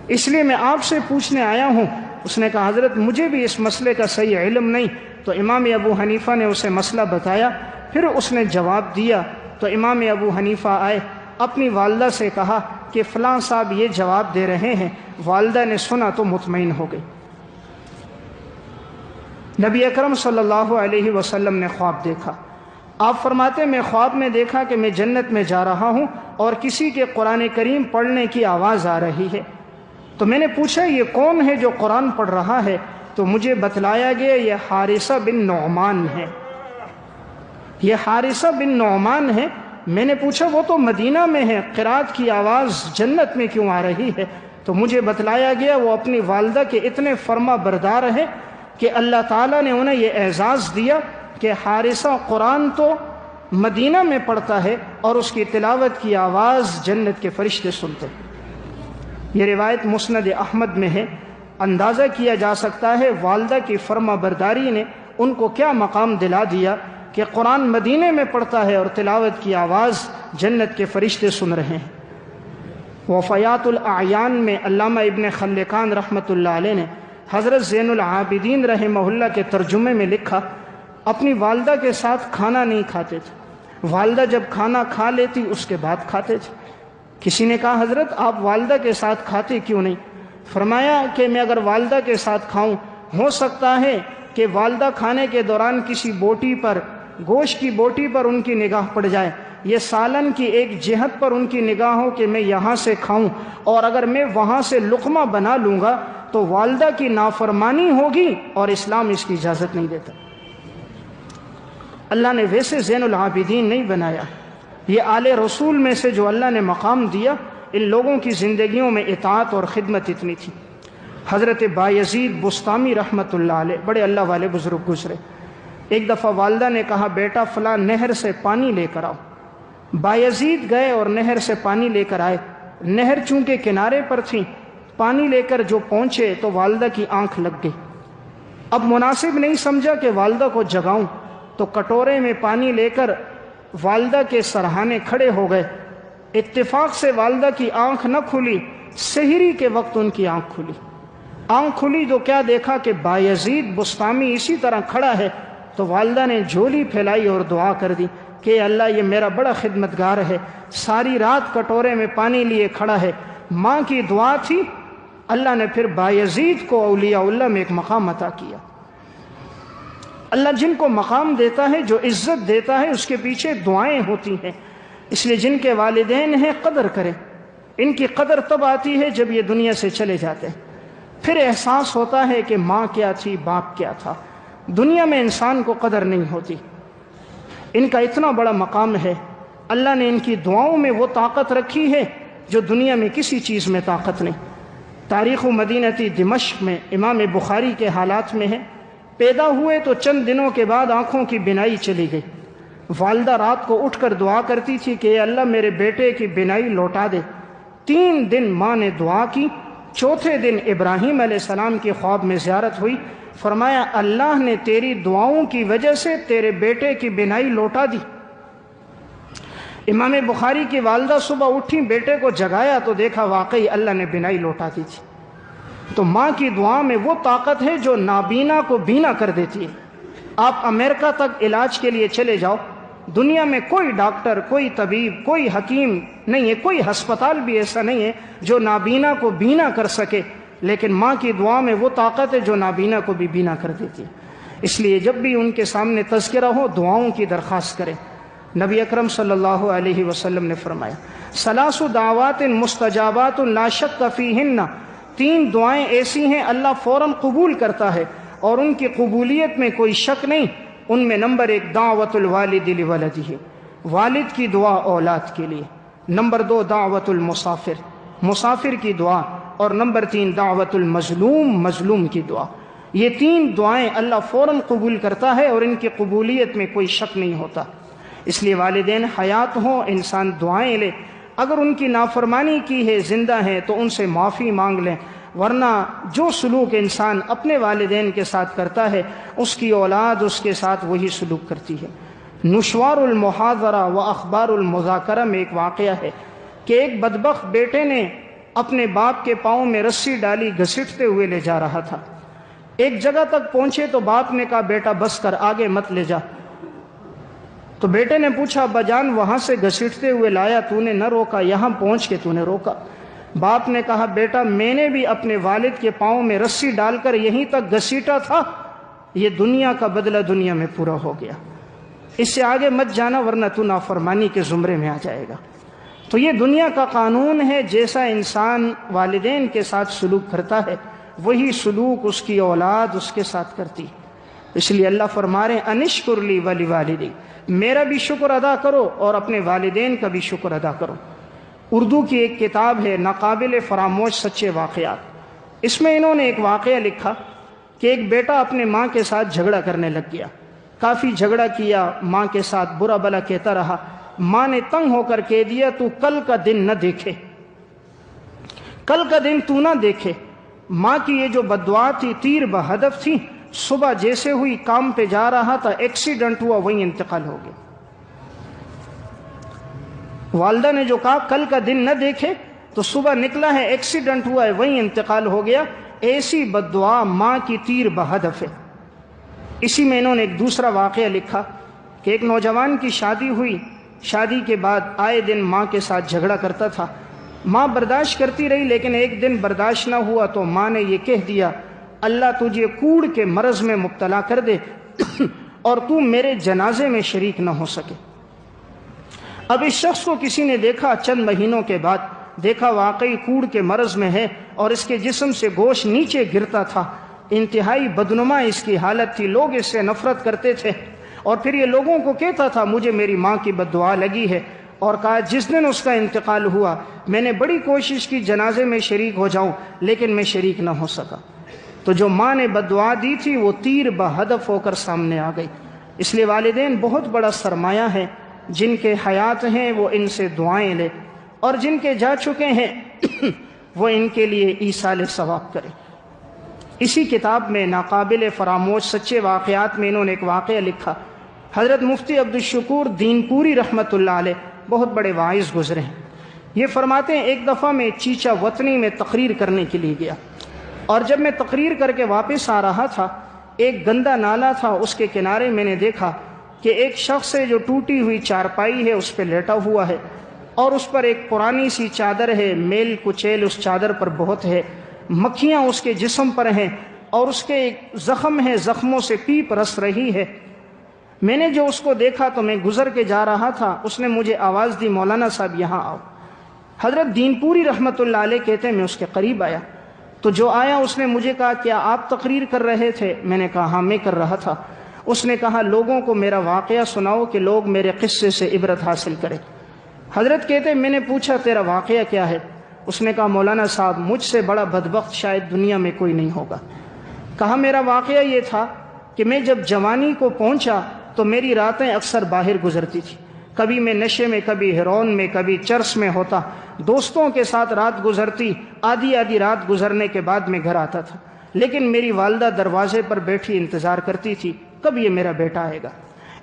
اس لیے میں آپ سے پوچھنے آیا ہوں۔ اس نے کہا حضرت مجھے بھی اس مسئلے کا صحیح علم نہیں۔ تو امام ابو حنیفہ نے اسے مسئلہ بتایا، پھر اس نے جواب دیا، تو امام ابو حنیفہ آئے، اپنی والدہ سے کہا کہ فلاں صاحب یہ جواب دے رہے ہیں۔ والدہ نے سنا تو مطمئن ہو گئی۔ نبی اکرم صلی اللہ علیہ وسلم نے خواب دیکھا، آپ فرماتے میں خواب میں دیکھا کہ میں جنت میں جا رہا ہوں اور کسی کے قرآن کریم پڑھنے کی آواز آ رہی ہے، تو میں نے پوچھا یہ کون ہے جو قرآن پڑھ رہا ہے؟ تو مجھے بتلایا گیا یہ حارثہ بن نعمان ہے، یہ حارثہ بن نعمان ہے۔ میں نے پوچھا وہ تو مدینہ میں ہے، قرات کی آواز جنت میں کیوں آ رہی ہے؟ تو مجھے بتلایا گیا وہ اپنی والدہ کے اتنے فرما بردار ہیں کہ اللہ تعالیٰ نے انہیں یہ اعزاز دیا کہ حارثہ قرآن تو مدینہ میں پڑھتا ہے اور اس کی تلاوت کی آواز جنت کے فرشتے سنتے۔ یہ روایت مسند احمد میں ہے۔ اندازہ کیا جا سکتا ہے والدہ کی فرما برداری نے ان کو کیا مقام دلا دیا کہ قرآن مدینے میں پڑھتا ہے اور تلاوت کی آواز جنت کے فرشتے سن رہے ہیں۔ وفیات الاعیان میں علامہ ابن خلقان رحمۃ اللہ علیہ نے حضرت زین العابدین رحمہ اللہ کے ترجمے میں لکھا، اپنی والدہ کے ساتھ کھانا نہیں کھاتے تھے، والدہ جب کھانا کھا لیتی اس کے بعد کھاتے تھے۔ کسی نے کہا حضرت آپ والدہ کے ساتھ کھاتے کیوں نہیں؟ فرمایا کہ میں اگر والدہ کے ساتھ کھاؤں، ہو سکتا ہے کہ والدہ کھانے کے دوران کسی بوٹی پر، گوشت کی بوٹی پر ان کی نگاہ پڑ جائے، یہ سالن کی ایک جہت پر ان کی نگاہ ہو کہ میں یہاں سے کھاؤں، اور اگر میں وہاں سے لقمہ بنا لوں گا تو والدہ کی نافرمانی ہوگی اور اسلام اس کی اجازت نہیں دیتا۔ اللہ نے ویسے زین العابدین نہیں بنایا، یہ آل رسول میں سے جو اللہ نے مقام دیا، ان لوگوں کی زندگیوں میں اطاعت اور خدمت اتنی تھی۔ حضرت بایزید بستامی رحمۃ اللہ علیہ بڑے اللہ والے بزرگ گزرے، ایک دفعہ والدہ نے کہا بیٹا فلاں نہر سے پانی لے کر آؤ۔ بایزید گئے اور نہر سے پانی لے کر آئے۔ نہر چونکہ کنارے پر تھی، پانی لے کر جو پہنچے تو والدہ کی آنکھ لگ گئی۔ اب مناسب نہیں سمجھا کہ والدہ کو جگاؤں، تو کٹورے میں پانی لے کر والدہ کے سرہانے کھڑے ہو گئے۔ اتفاق سے والدہ کی آنکھ نہ کھلی، سحری کے وقت ان کی آنکھ کھلی۔ آنکھ کھلی تو کیا دیکھا کہ بایزید بسطامی اسی طرح کھڑا ہے۔ تو والدہ نے جھولی پھیلائی اور دعا کر دی کہ اللہ یہ میرا بڑا خدمتگار ہے، ساری رات کٹورے میں پانی لیے کھڑا ہے۔ ماں کی دعا تھی، اللہ نے پھر بایزید کو اولیاء اللہ میں ایک مقام عطا کیا۔ اللہ جن کو مقام دیتا ہے، جو عزت دیتا ہے، اس کے پیچھے دعائیں ہوتی ہیں۔ اس لیے جن کے والدین ہیں قدر کریں۔ ان کی قدر تب آتی ہے جب یہ دنیا سے چلے جاتے ہیں، پھر احساس ہوتا ہے کہ ماں کیا تھی، باپ کیا تھا۔ دنیا میں انسان کو قدر نہیں ہوتی۔ ان کا اتنا بڑا مقام ہے، اللہ نے ان کی دعاؤں میں وہ طاقت رکھی ہے جو دنیا میں کسی چیز میں طاقت نہیں۔ تاریخ مدینتی دمشق میں امام بخاری کے حالات میں ہے، پیدا ہوئے تو چند دنوں کے بعد آنکھوں کی بینائی چلی گئی۔ والدہ رات کو اٹھ کر دعا کرتی تھی کہ اے اللہ میرے بیٹے کی بینائی لوٹا دے۔ 3 دن ماں نے دعا کی۔ چوتھے دن ابراہیم علیہ السلام کی خواب میں زیارت ہوئی، فرمایا اللہ نے تیری دعاؤں کی وجہ سے تیرے بیٹے کی بینائی لوٹا دی۔ امام بخاری کی والدہ صبح اٹھی، بیٹے کو جگایا تو دیکھا واقعی اللہ نے بینائی لوٹا دی تھی۔ تو ماں کی دعا میں وہ طاقت ہے جو نابینا کو بینا کر دیتی ہے۔ آپ امریکہ تک علاج کے لیے چلے جاؤ، دنیا میں کوئی ڈاکٹر، کوئی طبیب، کوئی حکیم نہیں ہے، کوئی ہسپتال بھی ایسا نہیں ہے جو نابینا کو بینا کر سکے، لیکن ماں کی دعا میں وہ طاقت ہے جو نابینا کو بھی بینا کر دیتی ہے۔ اس لیے جب بھی ان کے سامنے تذکرہ ہو، دعاؤں کی درخواست کریں۔ نبی اکرم صلی اللہ علیہ وسلم نے فرمایا ثلاث دعوات مستجابات لا شک فیہن، 3 دعائیں ایسی ہیں اللہ فوراً قبول کرتا ہے اور ان کی قبولیت میں کوئی شک نہیں۔ ان میں نمبر 1 دعوت الوالد لولدہ، والد کی دعا اولاد کے لیے۔ نمبر 2 دعوت المسافر، مسافر کی دعا، اور نمبر 3 دعوت المظلوم، مظلوم کی دعا۔ یہ 3 دعائیں اللہ فوراً قبول کرتا ہے اور ان کی قبولیت میں کوئی شک نہیں ہوتا۔ اس لیے والدین حیات ہوں، انسان دعائیں لے۔ اگر ان کی نافرمانی کی ہے، زندہ ہیں، تو ان سے معافی مانگ لیں، ورنہ جو سلوک انسان اپنے والدین کے ساتھ کرتا ہے اس کی اولاد اس کے ساتھ وہی سلوک کرتی ہے۔ نشوار المحاضرہ و اخبار المذاکرہ میں ایک واقعہ ہے کہ ایک بدبخت بیٹے نے اپنے باپ کے پاؤں میں رسی ڈالی، گھسیٹتے ہوئے لے جا رہا تھا۔ ایک جگہ تک پہنچے تو باپ نے کہا بیٹا بس کر، آگے مت لے جا۔ تو بیٹے نے پوچھا ابا جان وہاں سے گھسیٹتے ہوئے لایا، تو نے نہ روکا، یہاں پہنچ کے تو نے روکا۔ باپ نے کہا بیٹا میں نے بھی اپنے والد کے پاؤں میں رسی ڈال کر یہیں تک گھسیٹا تھا، یہ دنیا کا بدلہ دنیا میں پورا ہو گیا، اس سے آگے مت جانا ورنہ تو نافرمانی کے زمرے میں آ جائے گا۔ تو یہ دنیا کا قانون ہے، جیسا انسان والدین کے ساتھ سلوک کرتا ہے وہی سلوک اس کی اولاد اس کے ساتھ کرتی۔ اس لیے اللہ فرما رہے ہیں انشکر لی ولی والدی، میرا بھی شکر ادا کرو اور اپنے والدین کا بھی شکر ادا کرو۔ اردو کی ایک کتاب ہے ناقابل فراموش سچے واقعات، اس میں انہوں نے ایک واقعہ لکھا کہ ایک بیٹا اپنے ماں کے ساتھ جھگڑا کرنے لگ گیا، کافی جھگڑا کیا، ماں کے ساتھ برا بلا کہتا رہا۔ ماں نے تنگ ہو کر کہہ دیا تو کل کا دن نہ دیکھے، کل کا دن تو نہ دیکھے۔ ماں کی یہ جو بددعا تھی تیر بہدف تھی، صبح جیسے ہوئی کام پہ جا رہا تھا، ایکسیڈنٹ ہوا، وہیں انتقال ہو گیا۔ والدہ نے جو کہا کل کا دن نہ دیکھے تو صبح نکلا ہے، ایکسیڈنٹ ہوا ہے، وہیں انتقال ہو گیا۔ ایسی بددعا ماں کی تیر بہدف ہے۔ اسی میں انہوں نے ایک دوسرا واقعہ لکھا کہ ایک نوجوان کی شادی ہوئی، شادی کے بعد آئے دن ماں کے ساتھ جھگڑا کرتا تھا، ماں برداشت کرتی رہی، لیکن ایک دن برداشت نہ ہوا تو ماں نے یہ کہہ دیا اللہ تجھے کوڑ کے مرض میں مبتلا کر دے اور تو میرے جنازے میں شریک نہ ہو سکے۔ اب اس شخص کو کسی نے دیکھا، چند مہینوں کے بعد دیکھا واقعی کوڑ کے مرض میں ہے اور اس کے جسم سے گوشت نیچے گرتا تھا، انتہائی بدنما اس کی حالت تھی، لوگ اس سے نفرت کرتے تھے اور پھر یہ لوگوں کو کہتا تھا مجھے میری ماں کی بددعا لگی ہے، اور کہا جس دن اس کا انتقال ہوا میں نے بڑی کوشش کی جنازے میں شریک ہو جاؤں لیکن میں شریک نہ ہو سکا۔ تو جو ماں نے بددعا دی تھی وہ تیر بہدف ہو کر سامنے آ گئی۔ اس لیے والدین بہت بڑا سرمایہ ہے، جن کے حیات ہیں وہ ان سے دعائیں لے، اور جن کے جا چکے ہیں وہ ان کے لیے ایصال ثواب کرے۔ اسی کتاب میں ناقابل فراموش سچے واقعات میں انہوں نے ایک واقعہ لکھا۔ حضرت مفتی عبدالشکور دین پوری رحمۃ اللہ علیہ بہت بڑے واعظ گزرے ہیں۔ یہ فرماتے ہیں ایک دفعہ میں چیچا وطنی میں تقریر کرنے کے لیے گیا، اور جب میں تقریر کر کے واپس آ رہا تھا، ایک گندا نالا تھا، اس کے کنارے میں نے دیکھا کہ ایک شخص ہے جو ٹوٹی ہوئی چارپائی ہے اس پہ لیٹا ہوا ہے، اور اس پر ایک پرانی سی چادر ہے، میل کچیل اس چادر پر بہت ہے، مکھیاں اس کے جسم پر ہیں، اور اس کے ایک زخم ہے، زخموں سے پیپ رس رہی ہے۔ میں نے جو اس کو دیکھا تو میں گزر کے جا رہا تھا، اس نے مجھے آواز دی، مولانا صاحب یہاں آؤ۔ حضرت دین پوری رحمۃ اللہ علیہ کہتے ہیں میں اس کے قریب آیا، تو جو آیا اس نے مجھے کہا کیا آپ تقریر کر رہے تھے؟ میں نے کہا ہاں میں کر رہا تھا۔ اس نے کہا لوگوں کو میرا واقعہ سناؤ کہ لوگ میرے قصے سے عبرت حاصل کریں۔ حضرت کہتے ہیں میں نے پوچھا تیرا واقعہ کیا ہے؟ اس نے کہا مولانا صاحب مجھ سے بڑا بدبخت شاید دنیا میں کوئی نہیں ہوگا۔ کہا میرا واقعہ یہ تھا کہ میں جب جوانی کو پہنچا تو میری راتیں اکثر باہر گزرتی تھی، کبھی میں نشے میں، کبھی ہیرون میں، کبھی چرس میں ہوتا، دوستوں کے ساتھ رات گزرتی، آدھی رات گزرنے کے بعد میں گھر آتا تھا، لیکن میری والدہ دروازے پر بیٹھی انتظار کرتی تھی کب یہ میرا بیٹا آئے گا۔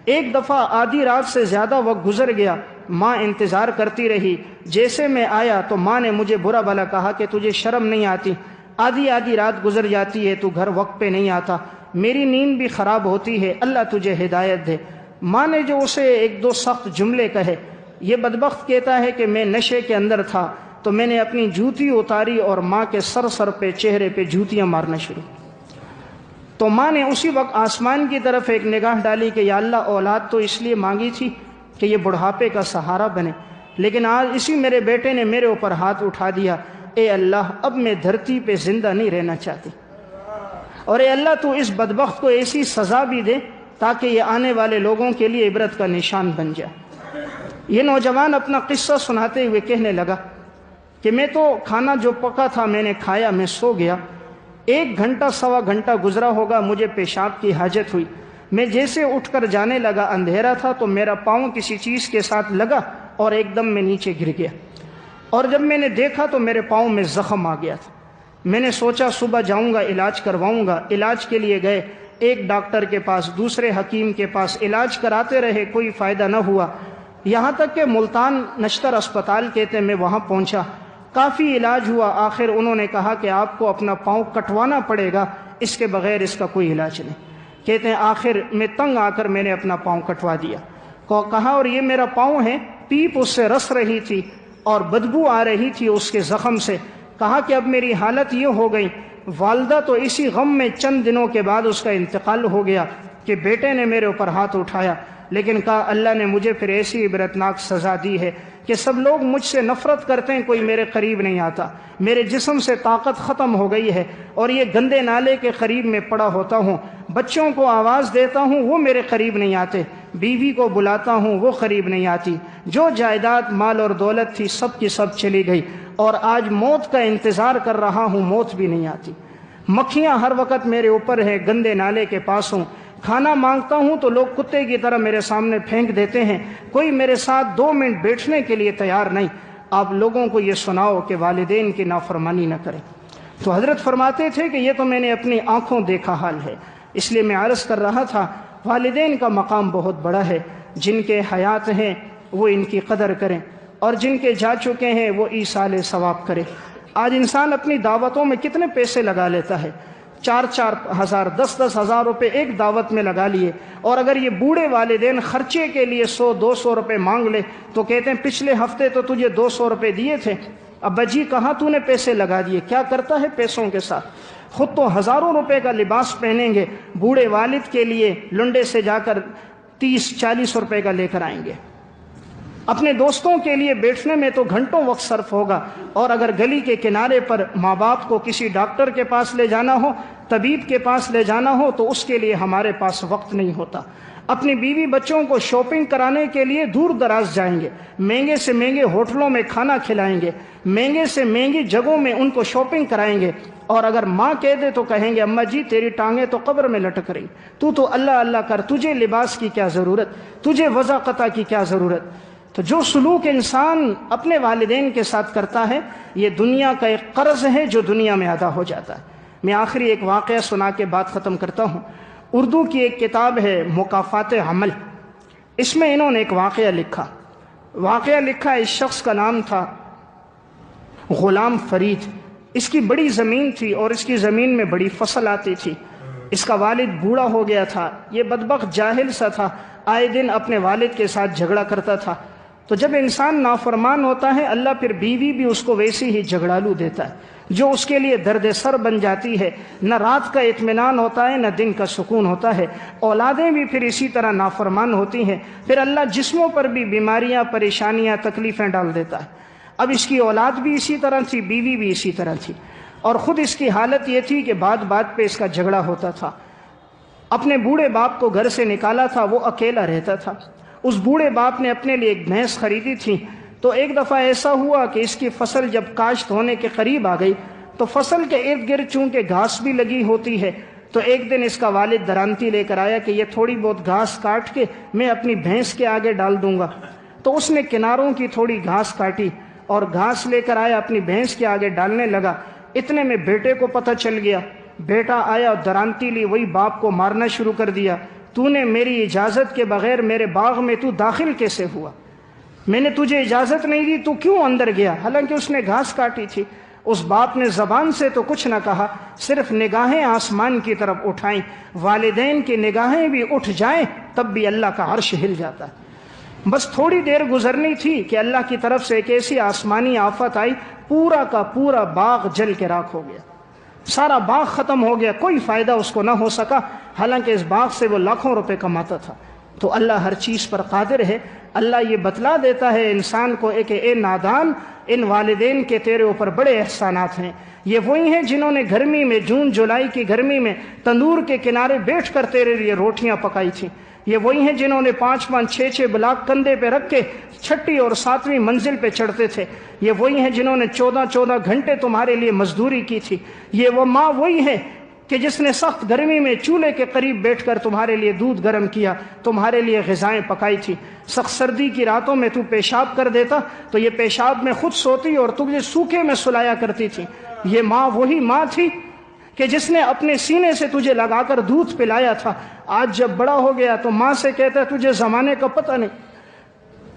ایک دفعہ آدھی رات سے زیادہ وقت گزر گیا، ماں انتظار کرتی رہی، جیسے میں آیا تو ماں نے مجھے برا بھلا کہا کہ تجھے شرم نہیں آتی، آدھی رات گزر جاتی ہے، تو گھر وقت پہ نہیں آتا، میری نیند بھی خراب ہوتی ہے، اللہ تجھے ہدایت دے۔ ماں نے جو اسے ایک دو سخت جملے کہے، یہ بدبخت کہتا ہے کہ میں نشے کے اندر تھا تو میں نے اپنی جوتی اتاری اور ماں کے سر پہ، چہرے پہ جوتیاں مارنا شروع۔ تو ماں نے اسی وقت آسمان کی طرف ایک نگاہ ڈالی کہ یا اللہ اولاد تو اس لیے مانگی تھی کہ یہ بڑھاپے کا سہارا بنے، لیکن آج اسی میرے بیٹے نے میرے اوپر ہاتھ اٹھا دیا، اے اللہ اب میں دھرتی پہ زندہ نہیں رہنا چاہتی، اور اے اللہ تو اس بدبخت کو ایسی سزا بھی دے تاکہ یہ آنے والے لوگوں کے لیے عبرت کا نشان بن جائے۔ یہ نوجوان اپنا قصہ سناتے ہوئے کہنے لگا کہ میں تو کھانا جو پکا تھا میں نے کھایا، میں سو گیا، 1 گھنٹہ سوا گھنٹہ گزرا ہوگا، مجھے پیشاب کی حاجت ہوئی، میں جیسے اٹھ کر جانے لگا، اندھیرا تھا تو میرا پاؤں کسی چیز کے ساتھ لگا اور ایک دم میں نیچے گر گیا، اور جب میں نے دیکھا تو میرے پاؤں میں زخم آ گیا تھا۔ میں نے سوچا صبح جاؤں گا علاج کرواؤں گا، علاج کے لیے گئے، ایک ڈاکٹر کے پاس، دوسرے حکیم کے پاس، علاج کراتے رہے، کوئی فائدہ نہ ہوا، یہاں تک کہ ملتان نشتر اسپتال کہتے ہیں میں وہاں پہنچا، کافی علاج ہوا، آخر انہوں نے کہا کہ آپ کو اپنا پاؤں کٹوانا پڑے گا، اس کے بغیر اس کا کوئی علاج نہیں۔ کہتے ہیں آخر میں تنگ آ کر میں نے اپنا پاؤں کٹوا دیا، کہا اور یہ میرا پاؤں ہے، پیپ اس سے رس رہی تھی اور بدبو آ رہی تھی اس کے زخم سے۔ کہا کہ اب میری حالت یہ ہو گئی، والدہ تو اسی غم میں چند دنوں کے بعد اس کا انتقال ہو گیا کہ بیٹے نے میرے اوپر ہاتھ اٹھایا، لیکن کہا اللہ نے مجھے پھر ایسی عبرتناک سزا دی ہے کہ سب لوگ مجھ سے نفرت کرتے ہیں، کوئی میرے قریب نہیں آتا، میرے جسم سے طاقت ختم ہو گئی ہے، اور یہ گندے نالے کے قریب میں پڑا ہوتا ہوں، بچوں کو آواز دیتا ہوں وہ میرے قریب نہیں آتے، بیوی کو بلاتا ہوں وہ قریب نہیں آتی، جو جائیداد مال اور دولت تھی سب کی سب چلی گئی، اور آج موت کا انتظار کر رہا ہوں، موت بھی نہیں آتی، مکھیاں ہر وقت میرے اوپر ہیں، گندے نالے کے پاس ہوں، کھانا مانگتا ہوں تو لوگ کتے کی طرح میرے سامنے پھینک دیتے ہیں، کوئی میرے ساتھ 2 منٹ بیٹھنے کے لیے تیار نہیں، آپ لوگوں کو یہ سناؤ کہ والدین کی نافرمانی نہ کریں۔ تو حضرت فرماتے تھے کہ یہ تو میں نے اپنی آنکھوں دیکھا حال ہے، اس لیے میں عرض کر رہا تھا والدین کا مقام بہت بڑا ہے، جن کے حیات ہیں وہ ان کی قدر کریں، اور جن کے جا چکے ہیں وہ ایصال ثواب کریں۔ آج انسان اپنی دعوتوں میں کتنے پیسے لگا لیتا ہے، 4-4 ہزار 10-10 ہزار روپے ایک دعوت میں لگا لیے، اور اگر یہ بوڑھے والدین خرچے کے لیے 100-200 روپے مانگ لے تو کہتے ہیں پچھلے ہفتے تو تجھے 200 روپے دیے تھے، ابا جی کہاں تو نے پیسے لگا دیے، کیا کرتا ہے پیسوں کے ساتھ؟ خود تو ہزاروں روپے کا لباس پہنیں گے، بوڑھے والد کے لیے لنڈے سے جا کر 30-40 روپے کا لے کر آئیں گے، اپنے دوستوں کے لیے بیٹھنے میں تو گھنٹوں وقت صرف ہوگا، اور اگر گلی کے کنارے پر ماں باپ کو کسی ڈاکٹر کے پاس لے جانا ہو، طبیب کے پاس لے جانا ہو تو اس کے لیے ہمارے پاس وقت نہیں ہوتا۔ اپنی بیوی بچوں کو شاپنگ کرانے کے لیے دور دراز جائیں گے، مہنگے سے مہنگے ہوٹلوں میں کھانا کھلائیں گے، مہنگے سے مہنگی جگہوں میں ان کو شاپنگ کرائیں گے، اور اگر ماں کہہ دے تو کہیں گے اماں جی تیری ٹانگیں تو قبر میں لٹک رہی، تو اللہ اللہ کر، تجھے لباس کی کیا ضرورت، تجھے وضع قطع کی کیا ضرورت۔ تو جو سلوک انسان اپنے والدین کے ساتھ کرتا ہے یہ دنیا کا ایک قرض ہے جو دنیا میں ادا ہو جاتا ہے۔ میں آخری ایک واقعہ سنا کے بات ختم کرتا ہوں۔ اردو کی ایک کتاب ہے مکافات عمل، اس میں انہوں نے ایک واقعہ لکھا۔ اس شخص کا نام تھا غلام فرید۔ اس کی بڑی زمین تھی اور اس کی زمین میں بڑی فصل آتی تھی۔ اس کا والد بوڑھا ہو گیا تھا، یہ بدبخت جاہل سا تھا، آئے دن اپنے والد کے ساتھ جھگڑا کرتا تھا۔ تو جب انسان نافرمان ہوتا ہے اللہ پھر بیوی بھی اس کو ویسی ہی جھگڑالو دیتا ہے جو اس کے لیے درد سر بن جاتی ہے، نہ رات کا اطمینان ہوتا ہے نہ دن کا سکون ہوتا ہے۔ اولادیں بھی پھر اسی طرح نافرمان ہوتی ہیں، پھر اللہ جسموں پر بھی بیماریاں، پریشانیاں، تکلیفیں ڈال دیتا ہے۔ اب اس کی اولاد بھی اسی طرح تھی، بیوی بھی اسی طرح تھی، اور خود اس کی حالت یہ تھی کہ بات بات پہ اس کا جھگڑا ہوتا تھا۔ اپنے بوڑھے باپ کو گھر سے نکالا تھا، وہ اکیلا رہتا تھا۔ اس بوڑھے باپ نے اپنے لیے ایک بھینس خریدی تھی، تو ایک دفعہ ایسا ہوا کہ اس کی فصل جب کاشت ہونے کے قریب آ گئی تو فصل کے ارد گرد چونکہ گھاس بھی لگی ہوتی ہے، تو ایک دن اس کا والد درانتی لے کر آیا کہ یہ تھوڑی بہت گھاس کاٹ کے میں اپنی بھینس کے آگے ڈال دوں گا۔ تو اس نے کناروں کی تھوڑی گھاس کاٹی اور گھاس لے کر آیا، اپنی بھینس کے آگے ڈالنے لگا۔ اتنے میں بیٹے کو پتہ چل گیا، بیٹا آیا اور درانتی لی، وہی باپ کو مارنا شروع کر دیا۔ تو نے میری اجازت کے بغیر میرے باغ میں تو داخل کیسے ہوا؟ میں نے تجھے اجازت نہیں دی، تو کیوں اندر گیا؟ حالانکہ اس نے گھاس کاٹی تھی۔ اس باپ نے زبان سے تو کچھ نہ کہا، صرف نگاہیں آسمان کی طرف اٹھائیں۔ والدین کی نگاہیں بھی اٹھ جائیں تب بھی اللہ کا عرش ہل جاتا ہے۔ بس تھوڑی دیر گزرنی تھی کہ اللہ کی طرف سے ایک ایسی آسمانی آفت آئی، پورا کا پورا باغ جل کے راکھ ہو گیا، سارا باغ ختم ہو گیا، کوئی فائدہ اس کو نہ ہو سکا، حالانکہ اس باغ سے وہ لاکھوں روپے کماتا تھا۔ تو اللہ ہر چیز پر قادر ہے۔ اللہ یہ بتلا دیتا ہے انسان کو کہ اے نادان، ان والدین کے تیرے اوپر بڑے احسانات ہیں۔ یہ وہی ہیں جنہوں نے گرمی میں، جون جولائی کی گرمی میں تندور کے کنارے بیٹھ کر تیرے لیے روٹیاں پکائی تھیں۔ یہ وہی ہیں جنہوں نے 5-5 6-6 بلاک کندھے پہ رکھ کے 6ٹھی اور 7ویں منزل پہ چڑھتے تھے۔ یہ وہی ہیں جنہوں نے 14-14 گھنٹے تمہارے لیے مزدوری کی تھی۔ یہ وہ ماں وہی ہے کہ جس نے سخت گرمی میں چولہے کے قریب بیٹھ کر تمہارے لیے دودھ گرم کیا، تمہارے لیے غذائیں پکائی تھی۔ سخت سردی کی راتوں میں تو پیشاب کر دیتا تو یہ پیشاب میں خود سوتی اور تجھے سوکھے میں سلایا کرتی تھی۔ یہ ماں وہی ماں تھی کہ جس نے اپنے سینے سے تجھے لگا کر دودھ پلایا تھا۔ آج جب بڑا ہو گیا تو ماں سے کہتا ہے تجھے زمانے کا پتہ نہیں،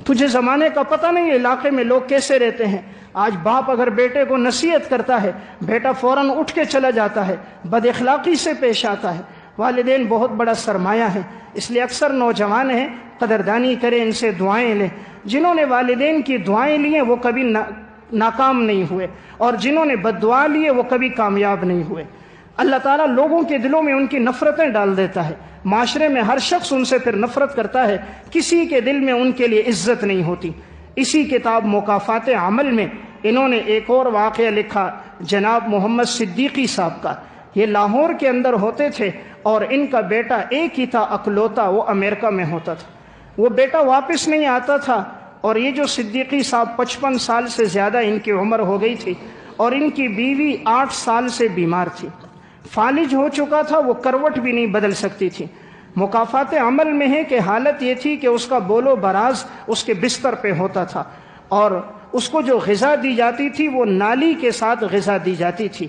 تجھے زمانے کا پتہ نہیں علاقے میں لوگ کیسے رہتے ہیں۔ آج باپ اگر بیٹے کو نصیحت کرتا ہے، بیٹا فوراً اٹھ کے چلا جاتا ہے، بد اخلاقی سے پیش آتا ہے۔ والدین بہت بڑا سرمایہ ہے، اس لیے اکثر نوجوان ہیں قدردانی کریں، ان سے دعائیں لیں۔ جنہوں نے والدین کی دعائیں لی ہیں وہ کبھی ناکام نہیں ہوئے، اور جنہوں نے بد دعا لیے وہ کبھی کامیاب نہیں ہوئے۔ اللہ تعالیٰ لوگوں کے دلوں میں ان کی نفرتیں ڈال دیتا ہے، معاشرے میں ہر شخص ان سے پھر نفرت کرتا ہے، کسی کے دل میں ان کے لیے عزت نہیں ہوتی۔ اسی کتاب مکافات عمل میں انہوں نے ایک اور واقعہ لکھا، جناب محمد صدیقی صاحب کا۔ یہ لاہور کے اندر ہوتے تھے اور ان کا بیٹا ایک ہی تھا اکلوتا، وہ امریکہ میں ہوتا تھا۔ وہ بیٹا واپس نہیں آتا تھا، اور یہ جو صدیقی صاحب 55 سال سے زیادہ ان کی عمر ہو گئی تھی، اور ان کی بیوی 8 سال سے بیمار تھی، فالج ہو چکا تھا، وہ کروٹ بھی نہیں بدل سکتی تھی۔ مکافات عمل میں ہے کہ حالت یہ تھی کہ اس کا بول و براز اس کے بستر پہ ہوتا تھا، اور اس کو جو غذا دی جاتی تھی وہ نالی کے ساتھ غذا دی جاتی تھی،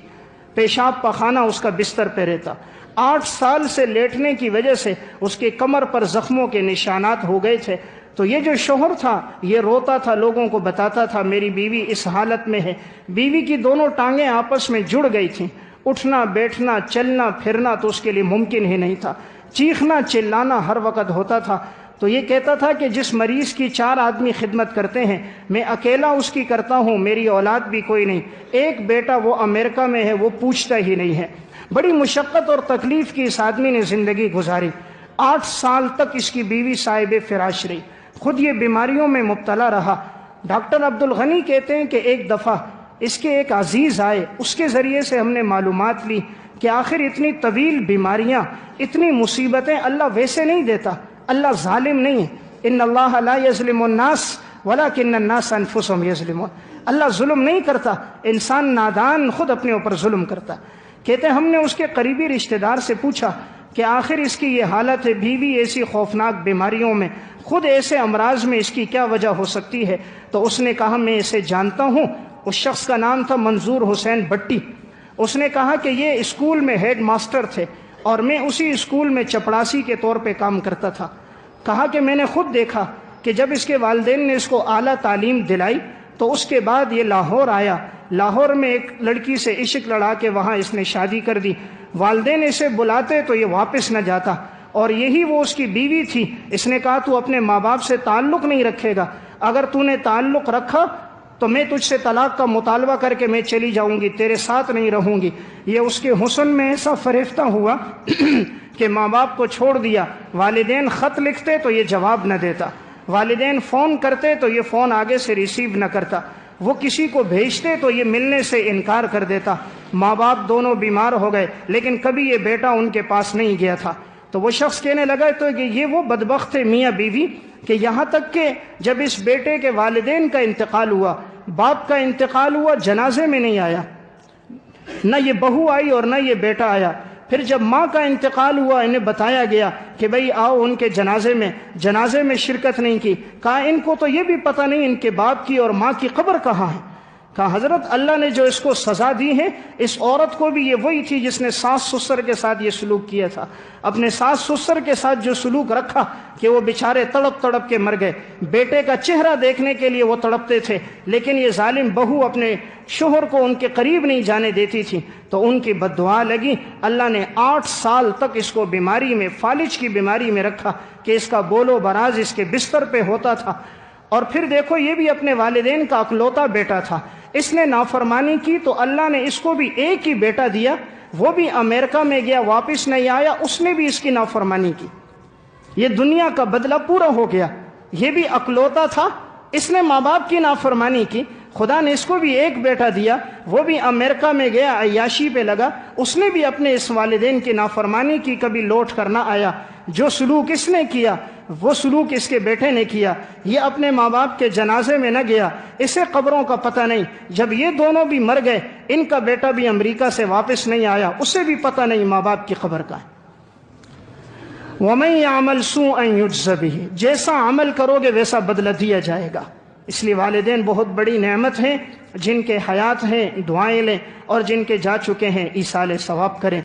پیشاب پخانہ اس کا بستر پہ رہتا۔ 8 سال سے لیٹنے کی وجہ سے اس کے کمر پر زخموں کے نشانات ہو گئے تھے۔ تو یہ جو شوہر تھا یہ روتا تھا، لوگوں کو بتاتا تھا میری بیوی اس حالت میں ہے۔ بیوی کی دونوں ٹانگیں آپس میں جڑ گئی تھیں، اٹھنا بیٹھنا چلنا پھرنا تو اس کے لیے ممکن ہی نہیں تھا، چیخنا چلانا ہر وقت ہوتا تھا۔ تو یہ کہتا تھا کہ جس مریض کی 4 آدمی خدمت کرتے ہیں میں اکیلا اس کی کرتا ہوں، میری اولاد بھی کوئی نہیں، ایک بیٹا وہ امریکہ میں ہے، وہ پوچھتا ہی نہیں ہے۔ بڑی مشقت اور تکلیف کی اس آدمی نے زندگی گزاری، 8 سال تک اس کی بیوی صاحب فراش رہی، خود یہ بیماریوں میں مبتلا رہا۔ ڈاکٹر عبد الغنی کہتے ہیں کہ ایک دفعہ اس کے ایک عزیز آئے، اس کے ذریعے سے ہم نے معلومات لی کہ آخر اتنی طویل بیماریاں، اتنی مصیبتیں اللہ ویسے نہیں دیتا، اللہ ظالم نہیں ہے. ان اللہ لا یظلم الناس ولکن الناس انفسهم یظلمون. اللہ ظلم نہیں کرتا، انسان نادان خود اپنے اوپر ظلم کرتا. کہتے ہم نے اس کے قریبی رشتہ دار سے پوچھا کہ آخر اس کی یہ حالت ہے، بیوی ایسی خوفناک بیماریوں میں، خود ایسے امراض میں، اس کی کیا وجہ ہو سکتی ہے؟ تو اس نے کہا میں اسے جانتا ہوں. اس شخص کا نام تھا منظور حسین بٹی. اس نے کہا کہ یہ اسکول میں ہیڈ ماسٹر تھے اور میں اسی اسکول میں چپڑاسی کے طور پہ کام کرتا تھا. کہا کہ میں نے خود دیکھا کہ جب اس کے والدین نے اس کو اعلیٰ تعلیم دلائی تو اس کے بعد یہ لاہور آیا. لاہور میں ایک لڑکی سے عشق لڑا کے وہاں اس نے شادی کر دی. والدین اسے بلاتے تو یہ واپس نہ جاتا، اور یہی وہ اس کی بیوی تھی. اس نے کہا تو اپنے ماں باپ سے تعلق نہیں رکھے گا، اگر تو نے تعلق رکھا تو میں تجھ سے طلاق کا مطالبہ کر کے میں چلی جاؤں گی، تیرے ساتھ نہیں رہوں گی. یہ اس کے حسن میں ایسا فریفتہ ہوا کہ ماں باپ کو چھوڑ دیا. والدین خط لکھتے تو یہ جواب نہ دیتا، والدین فون کرتے تو یہ فون آگے سے ریسیو نہ کرتا، وہ کسی کو بھیجتے تو یہ ملنے سے انکار کر دیتا. ماں باپ دونوں بیمار ہو گئے لیکن کبھی یہ بیٹا ان کے پاس نہیں گیا تھا. تو وہ شخص کہنے لگا تو کہ یہ وہ بدبخت تھے میاں بیوی کہ یہاں تک کہ جب اس بیٹے کے والدین کا انتقال ہوا، باپ کا انتقال ہوا، جنازے میں نہیں آیا، نہ یہ بہو آئی اور نہ یہ بیٹا آیا. پھر جب ماں کا انتقال ہوا انہیں بتایا گیا کہ بھئی آؤ ان کے جنازے میں شرکت نہیں کی. کہا ان کو تو یہ بھی پتہ نہیں ان کے باپ کی اور ماں کی قبر کہاں ہے. کہا حضرت اللہ نے جو اس کو سزا دی ہے، اس عورت کو بھی یہ وہی تھی جس نے ساس سسر کے ساتھ یہ سلوک کیا تھا. اپنے ساس سسر کے ساتھ جو سلوک رکھا کہ وہ بیچارے تڑپ تڑپ کے مر گئے. بیٹے کا چہرہ دیکھنے کے لیے وہ تڑپتے تھے، لیکن یہ ظالم بہو اپنے شوہر کو ان کے قریب نہیں جانے دیتی تھی. تو ان کی بد دعا لگی. اللہ نے 8 سال تک اس کو بیماری میں، فالج کی بیماری میں رکھا کہ اس کا بول و براز اس کے بستر پہ ہوتا تھا. اور پھر دیکھو یہ بھی اپنے والدین کا اکلوتا بیٹا تھا. اس نے نافرمانی کی تو اللہ نے اس کو بھی ایک ہی بیٹا دیا، وہ بھی امریکہ میں گیا، واپس نہیں آیا، اس نے بھی اس کی نافرمانی کی. یہ دنیا کا بدلہ پورا ہو گیا. یہ بھی اکلوتا تھا، اس نے ماں باپ کی نافرمانی کی، خدا نے اس کو بھی ایک بیٹا دیا، وہ بھی امریکہ میں گیا، عیاشی پہ لگا، اس نے بھی اپنے اس والدین کی نافرمانی کی، کبھی لوٹ کر نہ آیا. جو سلوک اس نے کیا وہ سلوک اس کے بیٹے نے کیا. یہ اپنے ماں باپ کے جنازے میں نہ گیا، اسے قبروں کا پتہ نہیں. جب یہ دونوں بھی مر گئے، ان کا بیٹا بھی امریکہ سے واپس نہیں آیا، اسے بھی پتہ نہیں ماں باپ کی قبر کا ہے. وَمَن يَعْمَلْ سُوءًا يُجْزَ بِهِ، جیسا عمل کرو گے ویسا بدلہ دیا جائے گا. اس لیے والدین بہت بڑی نعمت ہیں. جن کے حیات ہیں دعائیں لیں، اور جن کے جا چکے ہیں ایصال ثواب کریں.